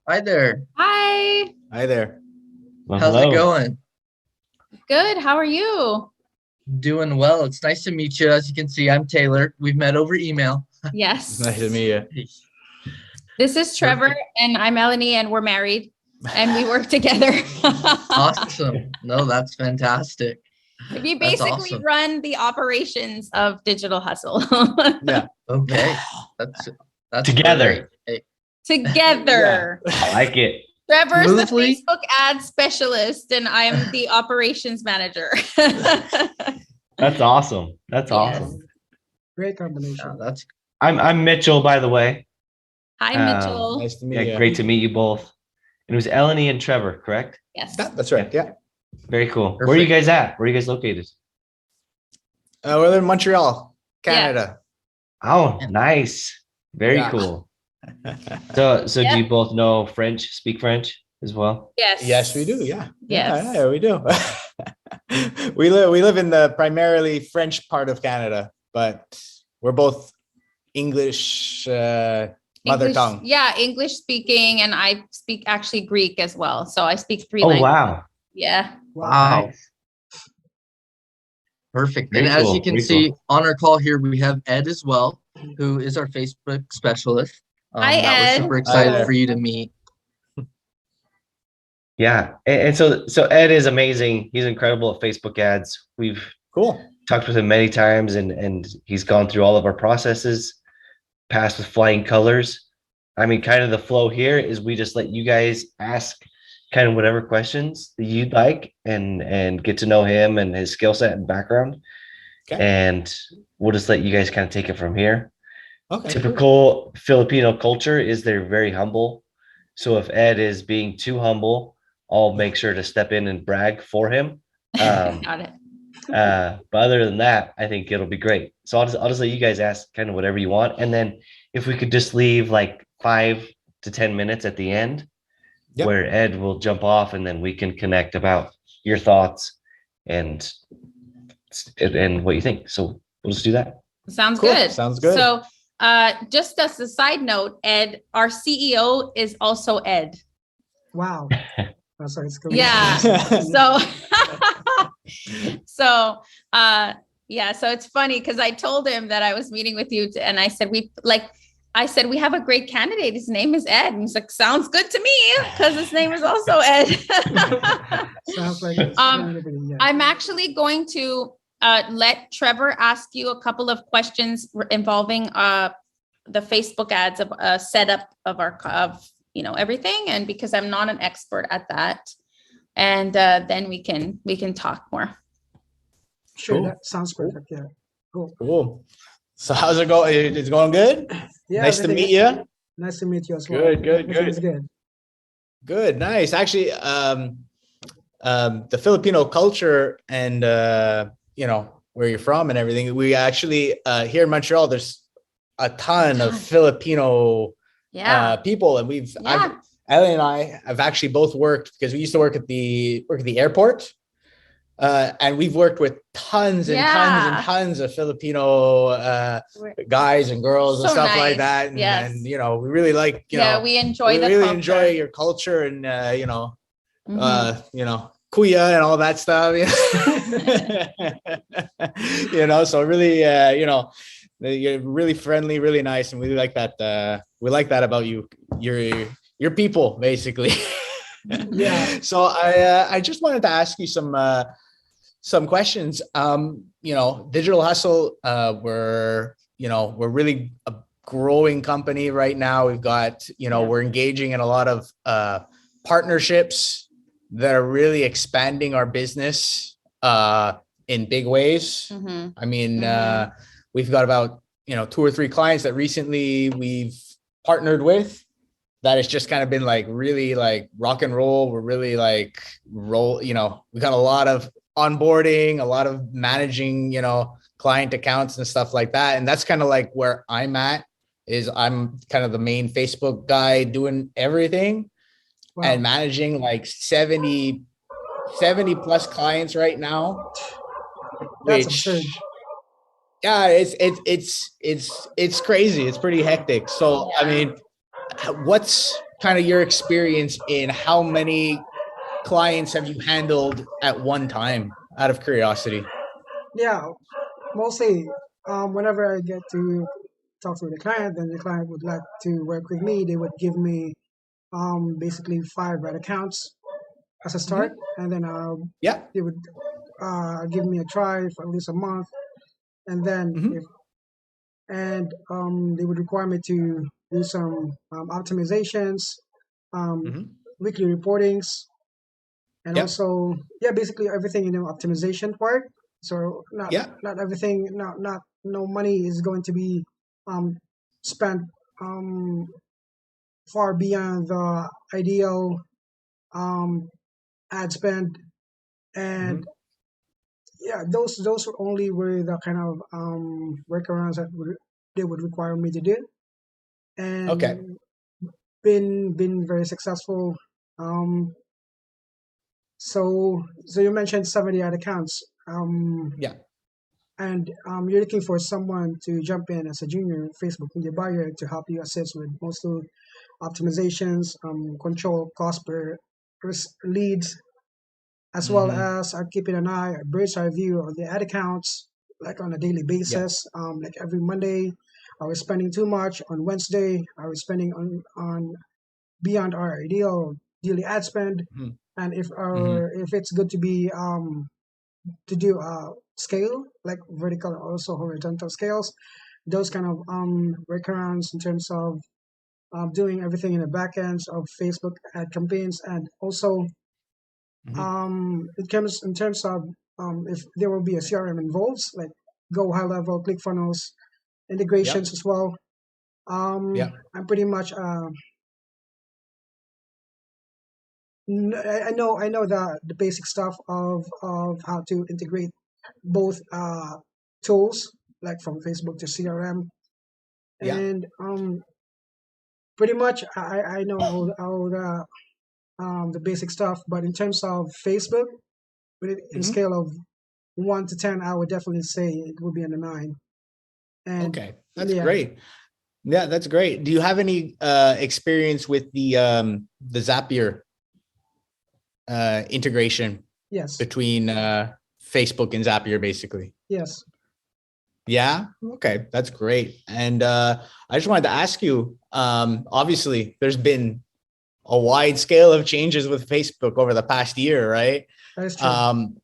Hi there. Hi. Hi there. Well, How's it hello. going? Good. How are you? Doing well. It's nice to meet you. As you can see, I'm Taylor. We've met over email. Nice to Yes. meet you. This is Trevor Perfect. and I'm Melanie and we're married and we work together. Awesome. No, that's fantastic. We That's basically awesome. run the operations of Digital Hustle Yeah. Okay. That's Together. great. Hey, together. I like it. Trevor's the Smoothly. Facebook ad specialist and I'm the operations manager. That's awesome. That's Yes. awesome. Great yeah, combination. that's I'm Mitchell, by the way. Hi, Um, Mitchell. Nice to meet Yeah, you. great to meet you both. And it was Eleni and Trevor, correct? Yes. That's right. Yeah. Very cool. Where are you guys at? Where are you guys located? We're in Montreal, Canada. Oh, nice. Very Yeah. cool. So Yeah. do you both know French, speak French as well? Yes. Yes, we do. Yeah. Yes. Yeah, we do. we live in the primarily French part of Canada, but we're both English mother English, tongue. Yeah, English speaking, and I speak actually Greek as well. So I speak three Oh, languages. wow. Yeah. wow. Nice. Perfect. Very And as cool, you can very see cool. on our call here, we have Ed as well, who is our Facebook specialist. Hi, That we're Ed. super excited there. for you to meet. Yeah. And so Ed is amazing. He's incredible at Facebook ads. We've Cool. talked with him many times and he's gone through all of our processes, passed with flying colors. I mean, kind of the flow here is we just let you guys ask kind of whatever questions that you'd like and get to know him and his skill set and background. Okay. And we'll just let you guys kind of take it from here. Okay. Typical Filipino culture is they're very humble. So if Ed is being too humble, I'll make sure to step in and brag for him. Got it. But other than that, I think it'll be great. So I'll just let you guys ask kind of whatever you want. And then if we could just leave like 5 to 10 minutes at the end Yep. where Ed will jump off and then we can connect about your thoughts and what you think. So we'll just do that. Sounds Cool. good. Sounds good. So just as a side note, Ed, our CEO is also Ed. Wow. That's how it's going. Yeah. So so yeah, so it's funny because I told him that I was meeting with you and I said we have a great candidate. His name is Ed. And he's like, sounds good to me because his name is also Ed. Sounds like it's yeah. I'm actually going to let Trevor ask you a couple of questions involving the Facebook ads of setup of everything, and because I'm not an expert at that, and then we can talk more. Sure, Cool. that sounds perfect. Yeah. Cool. Cool. So how's it going? It's going good? Yeah. Nice to everything meet is- you. Nice to meet you as well. Good, good, Everything is good. good. Good, nice. Actually, the Filipino culture and where you're from and everything. We actually here in Montreal, there's a ton of Filipino Yeah. people, and Yeah. Ellie and I have actually both worked because we used to work at the airport. And we've worked with tons and tons and Yeah. tons of Filipino guys and girls and So stuff nice. like that. And, Yes. and we really like, We enjoy we the really culture. enjoy your culture and, Mhm. kuya and all that stuff. So really, you're really friendly, really nice. And we like that. We like that about you. Your people, basically. Yeah. So I just wanted to ask you some questions. Digital Hustle, we're really a growing company right now. We've got, we're engaging in a lot of partnerships that are really expanding our business in big ways. Mhm. I mean, Mhm. we've got about, 2 or 3 clients that recently we've partnered with that has just kind of been like really like rock and roll. We're really like we got a lot of onboarding, a lot of managing, client accounts and stuff like that. And that's kind of like where I'm at, is I'm kind of the main Facebook guy doing everything and managing like 70 plus clients right now. That's Which, absurd. yeah, it's crazy. It's pretty hectic. So, I mean, what's kind of your experience in how many clients have you handled at one time, out of curiosity? Yeah, mostly whenever I get to talk to the client and the client would like to work with me, they would give me basically 5 red accounts as a start, and then Yeah. they would give me a try for at least a month, and then Mhm. if and they would require me to do some optimizations, um, Mhm. weekly reportings, and Yep. also yeah, basically everything in the optimization part. So Yeah. not everything, not no money is going to be um, spent um, far beyond the ideal um, ad spend, and Mhm. yeah, those only were the kind of workarounds that they would require me to do, Okay. and been very successful. Um, so you mentioned 70 ad accounts, Yeah. and you're looking for someone to jump in as a junior Facebook media buyer to help you assist with most of optimizations, control cost per leads, as well Mhm. as keeping an eye, a bird's eye view of the ad accounts, like on a daily Yeah. basis. Like every Monday, are we spending too much? On Wednesday, are we spending on beyond our ideal daily ad spend? Mhm. And Mhm. if it's good to be to do scale, like vertical and also horizontal scales, those kind of workarounds in terms of doing everything in the back ends of Facebook ad campaigns, and also Mhm. it comes in terms of if there will be a CRM involved, like go high level, ClickFunnels, Yep. integrations as well. Yeah. I'm pretty much I know the basic stuff of how to integrate both tools like from Facebook to CRM, Yeah. and pretty much I know all the basic stuff. But in terms of Facebook, in Mhm. scale of 1 to 10, I would definitely say it would be in the 9. And Okay. That's yeah, great. Yeah, that's great. Do you have any experience with the Zapier integration yes, between Facebook and Zapier, basically? yes, Yeah. Okay, that's great. And I just wanted to ask you. Obviously, there's been a wide scale of changes with Facebook over the past year, right? that is true. Um,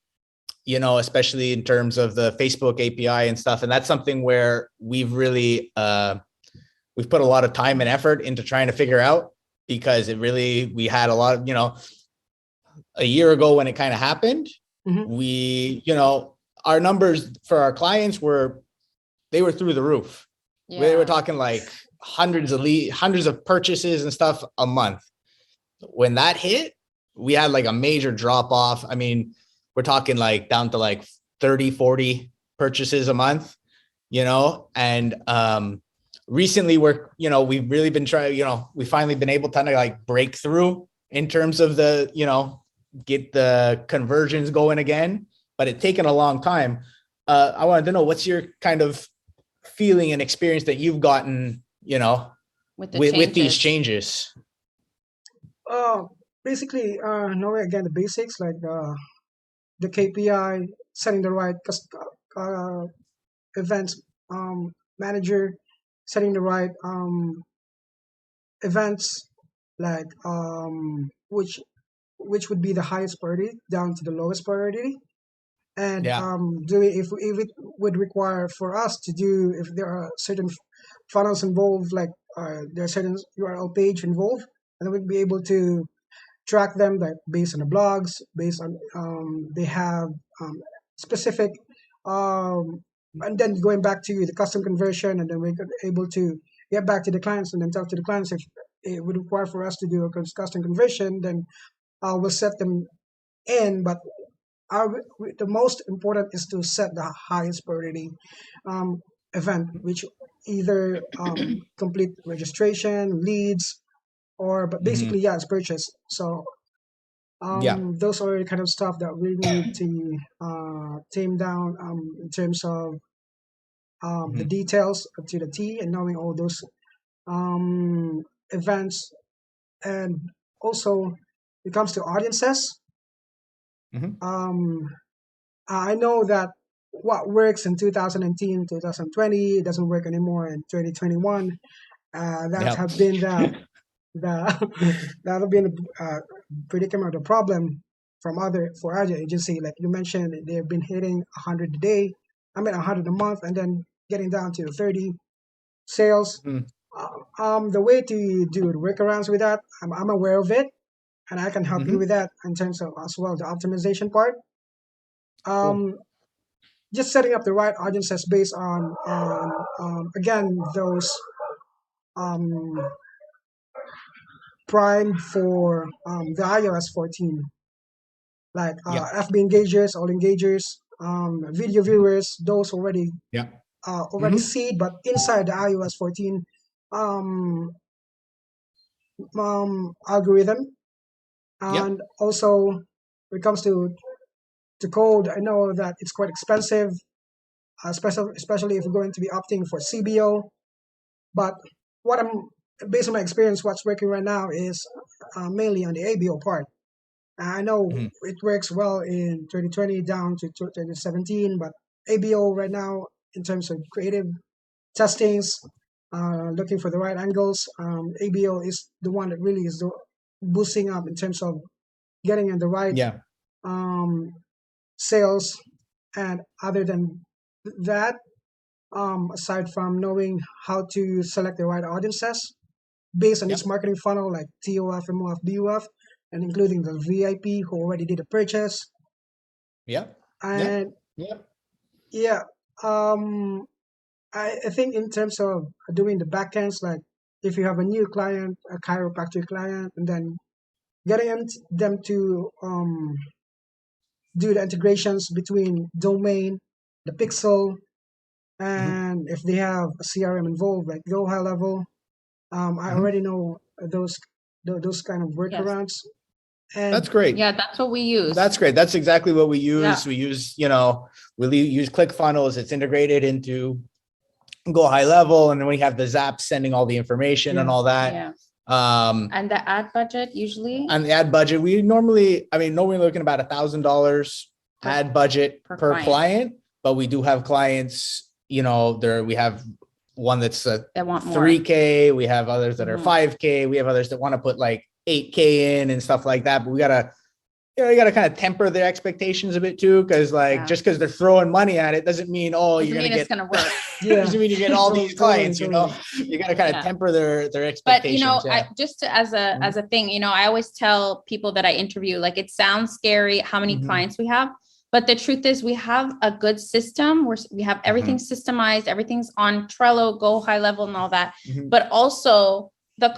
especially in terms of the Facebook API and stuff, and that's something where we've put a lot of time and effort into trying to figure out, because we had a lot of, a year ago when it kind of happened, Hmm. our numbers for our clients they were through the roof. We were Yeah. talking like hundreds of purchases and stuff a month. When that hit, we had like a major drop off. I mean, we're talking like down to like 30, 40 purchases a month, and recently we've really been trying, we've finally been able to kind of like break through in terms of get the conversions going again, but it's taken a long time. I wanted to know, what's your kind of feeling and experience that you've gotten, With the with these changes. changes? Uh, basically, knowing again the basics like the KPI, setting the right uh, events manager, setting the right events, like which would be the highest priority down to the lowest priority, and Yeah. doing if it would require for us to do, if there are certain funnels involved, like there are certain URL page involved, and then we'd be able to track them, like based on the blogs, based on they have um, specific, um, and then going back to the custom conversion, and then we're able to get back to the clients and then talk to the clients if it would require for us to do a custom conversion, then we'll set them in. But the most important is to set the highest priority um, event, which either complete registration, leads, or but Mm-hmm. basically yeah, it's purchase. So Yeah. those are the kind of stuff that we need to tame down in terms of the Mm-hmm. details up to the T, and knowing all those events and also it comes to audiences. Mhm. I know that what works in 2019, 2020, it doesn't work anymore in 2021. That Yep. have been the that have been a predicament or the problem for other agency. Like you mentioned, they've been hitting 100 a day. I mean 100 a month, and then getting down to 30 sales. Mhm. The way to do workarounds with that, I'm aware of it, and I can help you Mhm. with that in terms of as well the optimization part. Cool. Um, just setting up the right audiences based on again those um, prime for the iOS 14, like Yeah. FB engagers, all engagers, video Mhm. viewers, those Yeah. already Mhm. see, but inside the iOS 14 um, algorithm. Yep. And also, when it comes to code, I know that it's quite expensive, especially if you're going to be opting for CBO. But what I'm based on my experience, what's working right now is mainly on the ABO part. I know Mhm. it works well in 2020 down to 2017, but ABO right now, in terms of creative testings, looking for the right angles, ABO is the one that really is boosting up in terms of getting in the right Yeah. um, sales. And other than that, aside from knowing how to select the right audiences based on each Yep. marketing funnel, like TOF, MOF, BUF, and including the VIP who already did a purchase. Yep. Yep. And Yep. yeah, um, I think in terms of doing the backends, like if you have a new client, a chiropractic client, and then getting them to do the integrations between domain, the pixel, Mhm. and if they have a CRM involved, like go high level. I Mhm. already know those kind of Yes. workarounds. And That's great. Yeah, that's what we use. That's great. That's exactly what we use. Yeah. We use, use ClickFunnels. It's integrated into Go High Level, and then we have the Zap sending all the information and yeah, all that. Yeah. Um, And the ad budget usually on the ad budget, normally looking about $1,000 Per- ad budget per per client. client, but we do have clients, we have one that's that want more. 3K. We have others that are Mhm. 5K. We have others that want to put like 8K in and stuff like that. But you gotta kind of temper their expectations a bit too, because Yeah. just because they're throwing money at it doesn't mean Doesn't you're gonna mean get it's gonna work. yeah. doesn't mean you get all Totally, these clients. totally. You gotta kind of Yeah. temper their But expectations. I just as a thing, I always tell people that I interview, like it sounds scary how many Mhm. clients we have, but the truth is we have a good system where we have everything systemized, everything's on Trello, Go High Level and all that. Mhm. But also the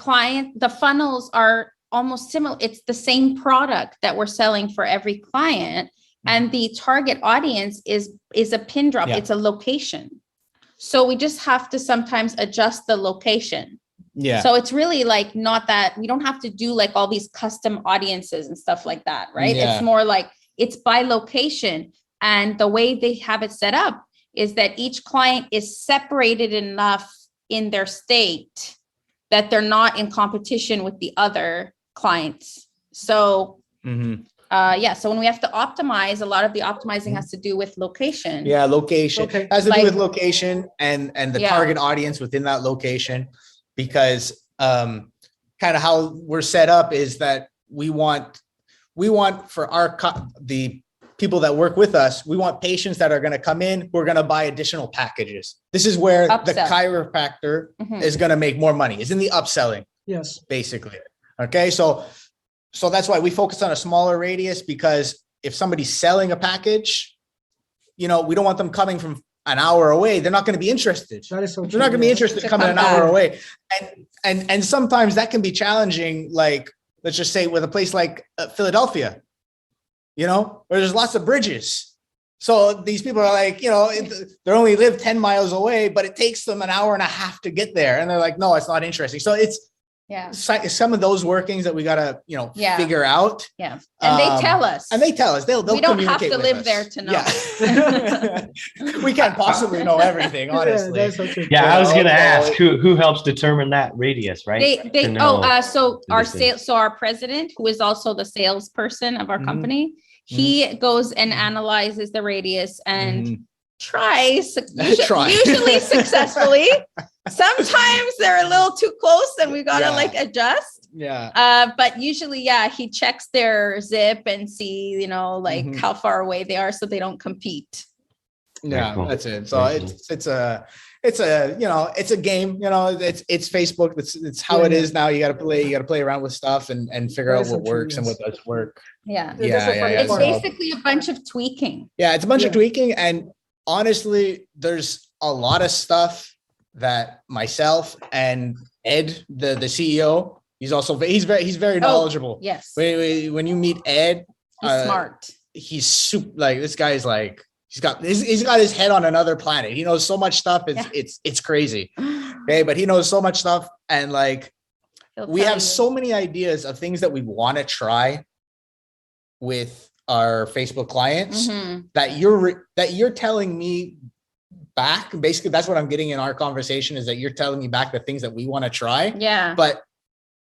funnels are almost similar. It's the same product that we're selling for every client. And the target audience is a pin drop. Yeah. It's a location. So we just have to sometimes adjust the location. Yeah. So it's really like not that we don't have to do like all these custom audiences and stuff like that, right? Yeah. It's more like it's by location. And the way they have it set up is that each client is separated enough in their state that they're not in competition with the other clients. So Mhm. so when we have to optimize, a lot of the optimizing has to do with location. Yeah, location Okay. has to do Like- with location and the Yeah. target audience within that location, because kind of how we're set up is that we want for the people that work with us, we want patients that are going to come in, we're going to buy additional packages. This is where the Upsell. chiropractor Mhm. is going to make more money, is in the upselling, Yes. basically. Okay, so that's why we focus on a smaller radius, because if somebody's selling a package, we don't want them coming from an hour away. They're not going to be interested. That is so They're true. not going to be yeah. interested To coming come an hour back. away. And sometimes that can be challenging. Like, let's just say with a place like Philadelphia, where there's lots of bridges. So these people are like, they only live 10 miles away, but it takes them an hour and a half to get there. And they're like, no, it's not interesting. So it's some of those workings that we got to, Yeah. figure out. Yeah. And they tell us. And they tell us, they'll we don't have communicate to with live us. there to know. Yeah. we can't possibly know everything, honestly. Yeah, that's so true. Yeah, I was gonna So- ask who helps determine that radius, right? They To know so the our distance. our president, who is also the salesperson of our Mhm. company, he goes and analyzes the radius and Mhm. tries Try. usually successfully. Sometimes they're a little too close and we gotta Yeah. like adjust. Yeah. But usually, yeah, he checks their zip and see, like Mhm. how far away they are so they don't compete. Yeah, cool. that's it. So Very cool. it's a it's a game. It's Facebook. It's how Yeah, it yeah. is now. You got to play around with stuff and figure That out is so what true, works and yes. what doesn't work. Yeah. Yeah, that's the funny It's part. basically a bunch of tweaking. Yeah, it's a bunch of Yeah. tweaking, and honestly, there's a lot of stuff that myself and Ed, the CEO, he's very knowledgeable. Yes. When you meet Ed, He's smart. he's super, like, this guy's like, he's got his head on another planet. He knows so much stuff. It's crazy. Okay, but he knows so much stuff, and like He'll we tell have you. so many ideas of things that we want to try with our Facebook clients Mhm. that you're telling me back. Basically, that's what I'm getting in our conversation, is that you're telling me back the things that we want to try. Yeah. But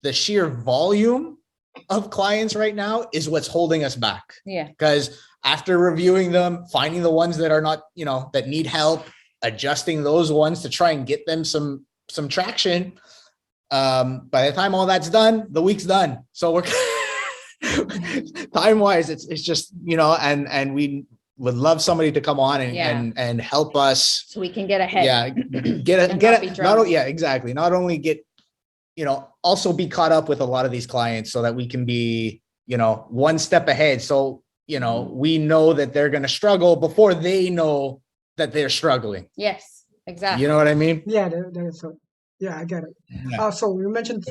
the sheer volume of clients right now is what's holding us back. Yeah. Because after reviewing them, finding the ones that are not, that need help, adjusting those ones to try and get them some traction. By the time all that's done, the week's done. So we're time wise, it's just, and we would love somebody to come on and help us. So we can get ahead. Yeah, And get not be it. drunk. Yeah, exactly. Not only get, also be caught up with a lot of these clients so that we can be, one step ahead. So, we know that they're going to struggle before they know that they're struggling. Yes, exactly. You know what I mean? Yeah, that is so. Yeah, I get it. Yeah. So you mentioned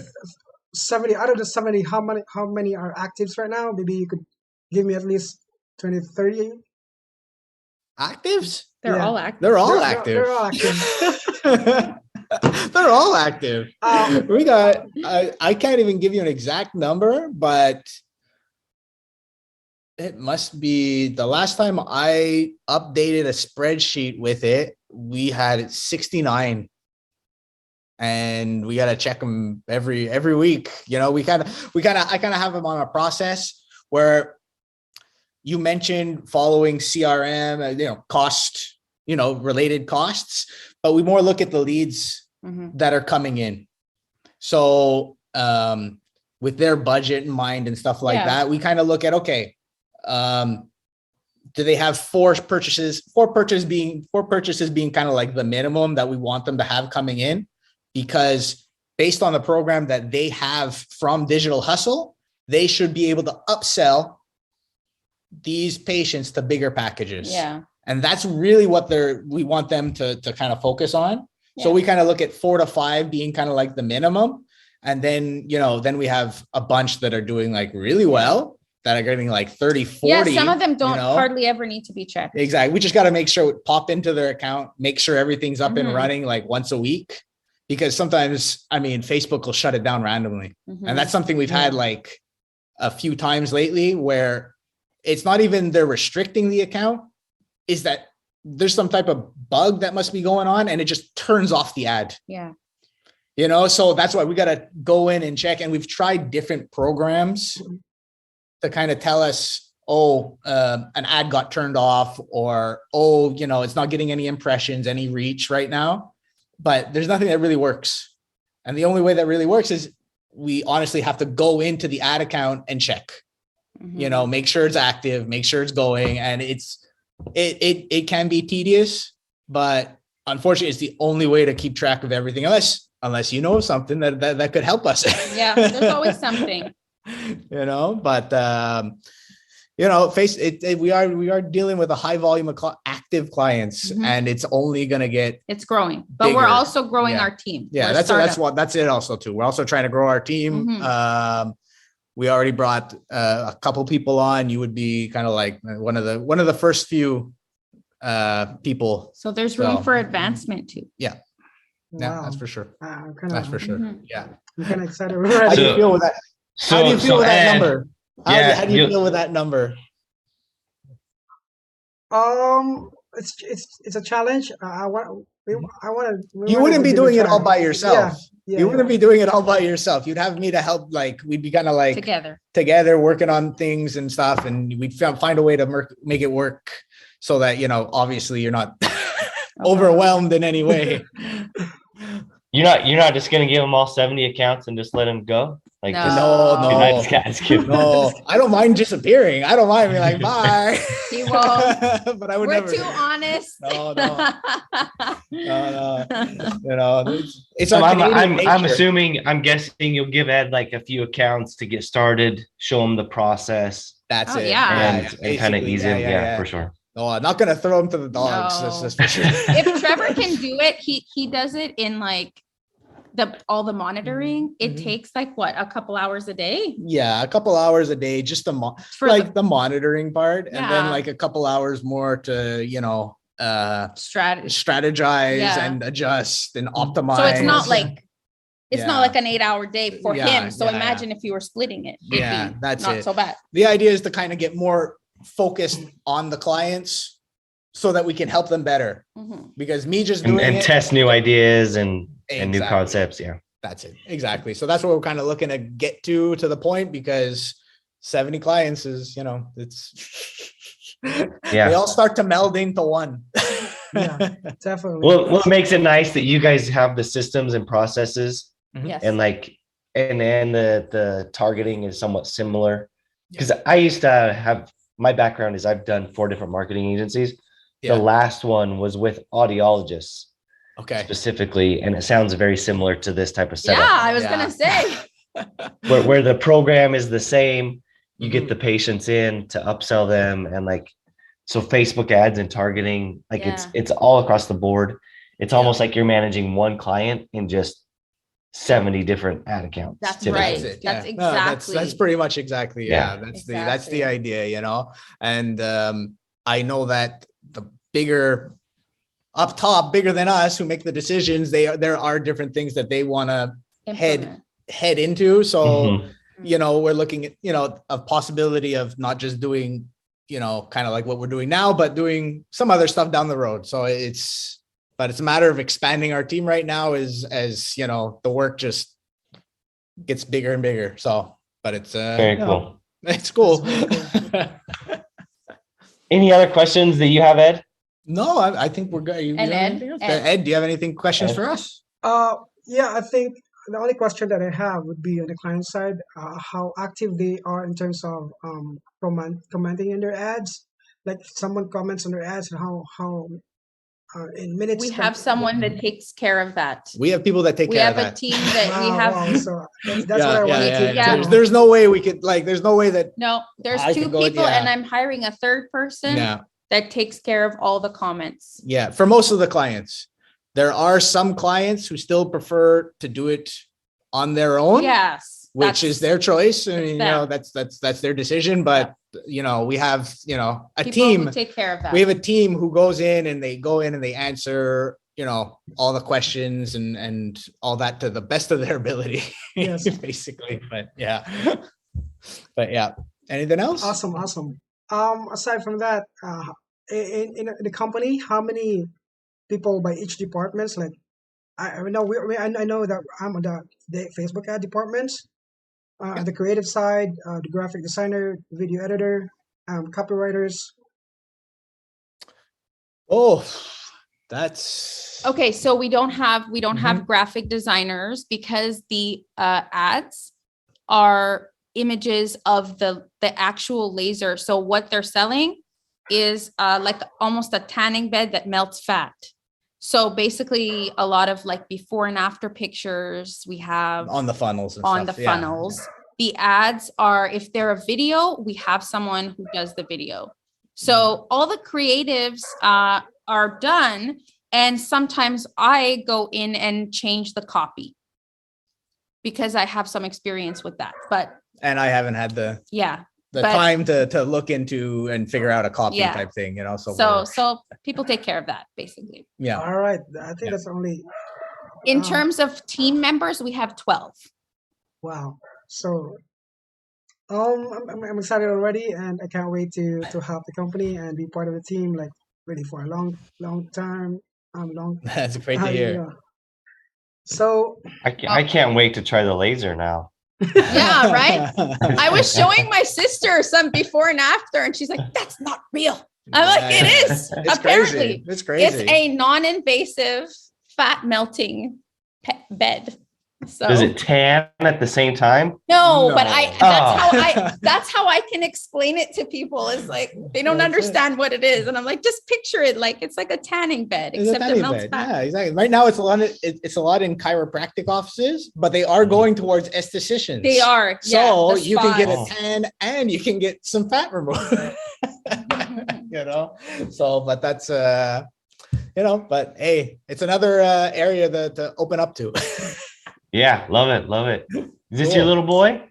70. Out of the 70, how many are actives right now? Maybe you could give me at least 20, 30. Actives? They're Yeah. all active. They're all They're- active. they're all active. They're all active. Um, We got, I can't even give you an exact number, but it must be the last time I updated a spreadsheet with it, we had 69. And we got to check them every week. I kind of have them on a process where you mentioned following CRM, cost, related costs, but we more look at the leads Mhm. that are coming in. So with their budget in mind and stuff like Yeah. that, we kind of look at, okay, do they have four purchases being kind of like the minimum that we want them to have coming in? Because based on the program that they have from Digital Hustle, they should be able to upsell these patients to bigger packages. Yeah. And that's really what we want them to kind of focus on. So Yeah. we kind of look at 4 to 5 being kind of like the minimum. And then, then we have a bunch that are doing like really well, that are getting like 30, 40. Yeah, some of them don't you know? hardly ever need to be checked. Exactly. We just got to make sure we pop into their account, make sure everything's up and Mhm. running like once a week. Because sometimes, Facebook will shut it down randomly. Mhm. And that's something we've had like a few times lately, where it's not even they're restricting the account, is that there's some type of bug that must be going on and it just turns off the ad. Yeah. So that's why we got to go in and check. And we've tried different programs to kind of tell us, an ad got turned off, or, it's not getting any impressions, any reach right now. But there's nothing that really works. And the only way that really works is we honestly have to go into the ad account and check, Mhm. make sure it's active, make sure it's going. And it can be tedious, but unfortunately it's the only way to keep track of everything, unless you know something that could help us. Yeah, there's always something. But we are dealing with a high volume of active clients, Mhm. and it's only going to get, It's growing, but we're Bigger. also growing Yeah. our team. yeah, We're a that's startup. that's it also too. We're also trying to grow our team. Mhm. We already brought a couple people on. You would be kind of like one of the first few people. So there's room So- for advancement too. Yeah, wow. that's for sure. I'm That's for sure. Mhm. Yeah. kind of excited How already. do you feel with that? How do you feel with that Ed, number? How do you feel with that number? Um, it's a challenge. I want to. You wouldn't be doing it all by Yeah, yourself. yeah, You wouldn't be doing it all by yourself. You'd have me to help. Like we'd be kind of like together. working on things and stuff, and we'd find a way to make it work so that obviously you're not overwhelmed in any way. You're not just gonna give them all 70 accounts and just let them go? Like No. just, No, I just kidding. no, I don't mind disappearing. I don't mind being like bye. He won't. But I would We're never. too honest. No, it's So our Canadian I'm nature. assuming, I'm guessing you'll give Ed like a few accounts to get started, show him the process, That's Oh, it. yeah. and kind of Basically, ease him. Yeah, for sure. No, I'm not gonna throw him to the dogs. No. That's for sure. If Trevor can do it, he does it in like all the monitoring. It Mhm. takes like what, a couple hours a day Yeah, a couple hours a day, just the for the monitoring part, and then Yeah. like a couple hours more to strategy. strategize Yeah. and adjust and optimize. So it's not Yeah. like it's not Yeah. like an 8-hour day for Yeah, him. So yeah, imagine if you were splitting it. It'd Yeah, be that's not it. so bad. The idea is to kind of get more focused on the clients so that we can help them better. Mhm. Because me just doing And it, test new ideas and new Exactly. concepts. Yeah. That's it. Exactly. So that's what we're kind of looking to get to the point, because 70 clients is, it's Yeah. they all start to meld into one. Yeah. Definitely. Well, it makes it nice that you guys have the systems and processes, Yes. and like, and the targeting is somewhat similar. Because I used to have, my background is I've done 4 different marketing agencies. Yeah. The last one was with audiologists Okay. specifically, and it sounds very similar to this type of setup. Yeah, I was Yeah. gonna say. where the program is the same, you Mhm. get the patients in to upsell them, and like, so Facebook ads and targeting, like Yeah. it's all across the board. It's Yeah. almost like you're managing one client in just 70 different ad accounts. That's typically. right. That's it. That's Yeah. No, that's exactly. pretty much exactly. Yeah. Yeah. That's Exactly. the idea, and I know that the bigger up top, bigger than us, who make the decisions, there are different things that they want to Implement. head into. So Mhm. we're looking at a possibility of not just doing kind of like what we're doing now, but doing some other stuff down the road. So it's a matter of expanding our team right now as the work just gets bigger and bigger. So but it's Very cool. it's cool. Any other questions that you have, Ed? No, I think we're good. You And have Ed? anything else? Ed. Ed, do you have anything questions Ed? for us? Yeah, I think the only question that I have would be on the client side, how active they are in terms of commenting in their ads. Like if someone comments on their ads, and how in minutes. We have someone that takes care of that. We have people that take We care have of a that. team that we Wow, have. wow. So that's what I wanted to. yeah. There's no way we could there's no way that No, there's I 2 can go with- people, and yeah. I'm hiring a 3rd person yeah. that takes care of all the comments. Yeah, for most of the clients. There are some clients who still prefer to do it on their own, Yes. which is their choice. I mean, them. that's their decision. But we have a people team. who take care of that. We have a team who goes in and they answer all the questions and all that to the best of their ability. Yes. Basically. But yeah. Anything else? Awesome. Aside from that, in the company, how many people by each departments? Like I know I know that I'm on the Facebook ad departments, the creative side, the graphic designer, video editor, copywriters. Oh, that's Okay, so we don't have Mhm. graphic designers because the ads are images of the actual laser. So what they're selling is like almost a tanning bed that melts fat. So basically a lot of like before and after pictures we have on the funnels and on stuff. the Yeah. funnels. The ads are, if they're a video, we have someone who does the video. So all the creatives are done. And sometimes I go in and change the copy because I have some experience with that. But And I haven't had the yeah, but- time to look into and figure out a copy Yeah. type thing, So so people take care of that basically. yeah. All right, I think Yeah. that's only. In Um, terms of team members, we have 12. Wow. So, I'm excited already, and I can't wait to help the company and be part of the team. Like ready for a long time. Long. That's great to hear. Yeah. So I can't wait to try the laser now. Yeah, right? I was showing my sister some before and after, and she's like, "That's not real." I'm like, "It is." It's Apparently, crazy. It's crazy. it's a non-invasive fat melting bed. So Does it tan at the same time? no, but No. that's how I can explain it to people. Is like they don't That's it. understand what it is, and I'm like, just picture it like it's like a tanning bed, It's a except tiny it melts bed. fat. Yeah, exactly. Right now, it's a lot. It's a lot in chiropractic offices, but they are going towards estheticians. They are. So the you can get a spas. tan and you can get some fat removal. You know. So, but that's but hey, it's another area to open up to. Yeah, love it, love it. Is this your Cool. little boy?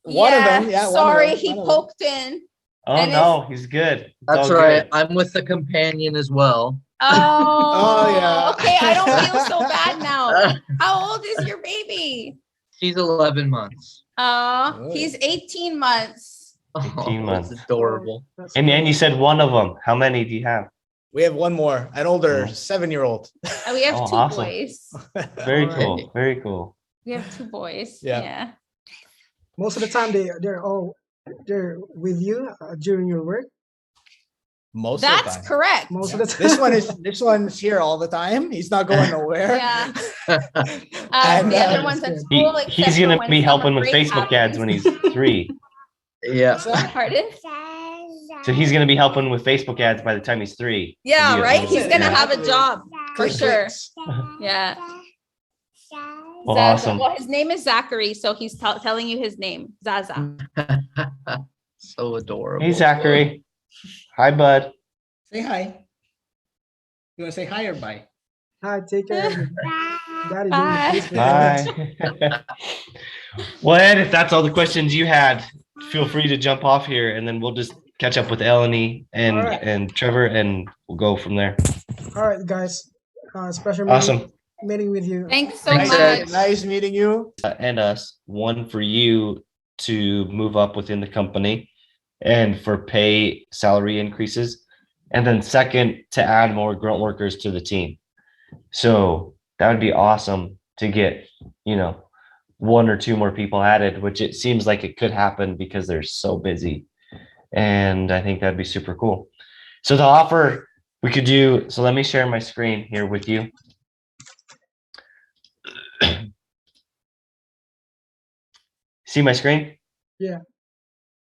One of them. Yeah. Sorry, he poked in. Oh And no, he's good. It's That's all right. good. I'm with the companion as well. Oh, yeah. okay. I don't feel so bad now. How old is your baby? She's 11 months. He's 18 months. 18 Oh, months. it's adorable. that's And you said one of them. How many do you have? We have one more, an older Oh. 7-year-old. And we have Oh, two awesome. boys. Very All cool. right. Very cool. We have two boys. Yeah. Yeah. most of the time they're with you during your work. Most That's of the time. correct. Most Yeah. of the time. This one's here all the time. He's not going nowhere. Yeah. And, The other one's at school. He's except for gonna when be summer helping with break Facebook ads when happens. he's 3. Yeah. Pardon? So he's gonna be helping with Facebook ads by the time he's 3. Yeah, He'll be right? able He's to- gonna yeah. have a job for Click, sure. clicks. Yeah. Well, Zaza. awesome. Well, his name is Zachary, so he's telling you his name, Zaza. So adorable. Hey Zachary. Hi, bud. Say hi. You want to say hi or bye? Hi, take care. Daddy, Bye. Bye. Well, Ed, if that's all the questions you had, feel free to jump off here, and then we'll just catch up with Eleni and All right. and Trevor, and we'll go from there. All right, guys. Special Awesome. meeting with you. Thanks so Thanks, much. Ed. Nice meeting you. And us, one for you to move up within the company and for pay salary increases, and then second to add more grunt workers to the team. So that would be awesome to get 1 or 2 more people added, which it seems like it could happen because they're so busy, and I think that'd be super cool. So the offer we could do, so let me share my screen here with you. See my screen? Yeah.